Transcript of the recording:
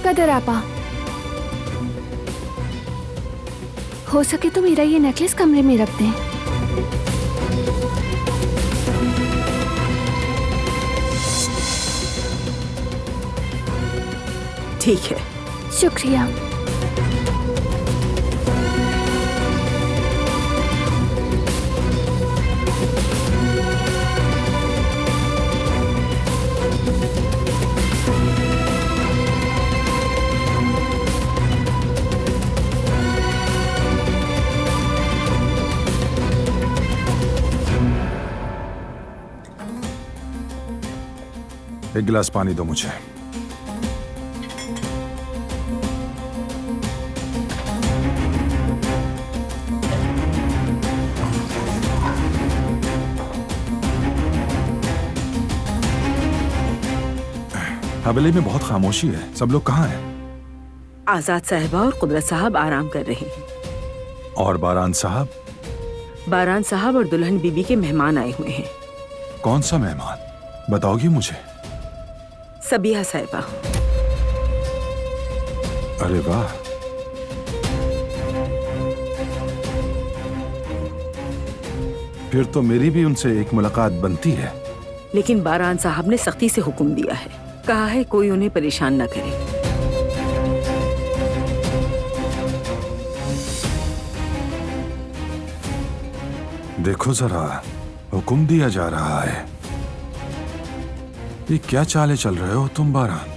कदर आपा, हो सके तो मेरा ये नेकलेस कमरे में रख दें। ठीक है। शुक्रिया। एक गिलास पानी दो मुझे। हवेली में बहुत खामोशी है, सब लोग कहाँ हैं? आजाद साहिबा और कुदरत साहब आराम कर रहे हैं। और बारान साहब? बारान साहब और दुल्हन बीबी के मेहमान आए हुए हैं। कौन सा मेहमान, बताओगी मुझे? सबिया साहिबा। अरे वाह, फिर तो मेरी भी उनसे एक मुलाकात बनती है। लेकिन बारान साहब ने सख्ती से हुक्म दिया है, कहा है कोई उन्हें परेशान न करे। देखो जरा, हुक्म दिया जा रहा है। ये क्या चाले चल रहे हो तुम बारान?